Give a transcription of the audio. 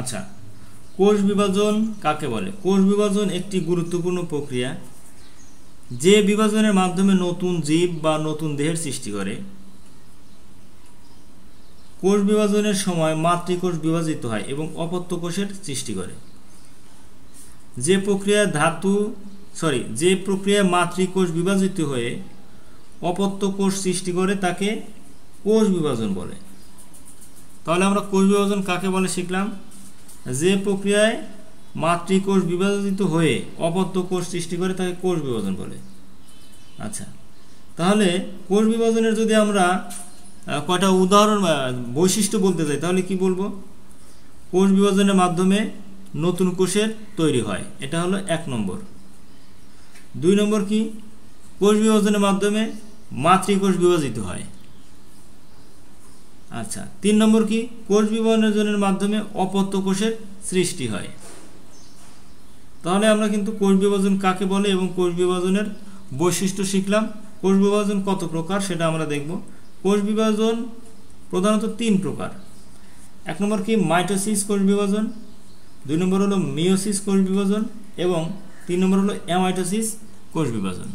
আচ্ছা, কোষ বিভাজন কাকে বলে? কোষ বিভাজন একটি গুরুত্বপূর্ণ প্রক্রিয়া যে বিভাজনের মাধ্যমে নতুন জীব বা নতুন দেহের সৃষ্টি করে। কোষ বিভাজনের সময় মাতৃকোষ বিভাজিত হয় এবং অপত্য কোষের সৃষ্টি করে। যে প্রক্রিয়ায় মাতৃকোষ বিভাজিত হয়ে অপত্য কোষ সৃষ্টি করে তাকে কোষ বিভাজন বলে। তাহলে আমরা কোষ বিভাজন কাকে বলে শিখলাম। যে প্রক্রিয়ায় মাতৃকোষ বিভাজিত হয়ে অপত্য কোষ সৃষ্টি করে তাকে কোষ বিভাজন বলে। আচ্ছা, তাহলে কোষ বিভাজনের যদি আমরা কয়টা উদাহরণ বৈশিষ্ট্য বলতে চাই তাহলে কি বলবো? কোষ বিভাজনের মাধ্যমে নতুন কোষের তৈরি হয়, এটা হলো 1 নম্বর। 2 নম্বর কি? কোষ বিভাজনের মাধ্যমে মাতৃকোষ বিভাজিত হয়। আচ্ছা, 3 নম্বর কি? কোষ বিভাজনের মাধ্যমে অপত্য কোষের সৃষ্টি হয়। তাহলে আমরা কিন্তু কোষ বিভাজন কাকে বলে এবং কোষ বিভাজনের বৈশিষ্ট্য শিখলাম। কোষ বিভাজন কত প্রকার সেটা আমরা দেখব। কোষ বিভাজন প্রধানত 3 প্রকার। 1 নম্বর কি? মাইটোসিস কোষ বিভাজন, 2 নম্বর হলো মিওসিস কোষ বিভাজন এবং 3 নম্বর হলো অ্যামাইটোসিস কোষ বিভাজন।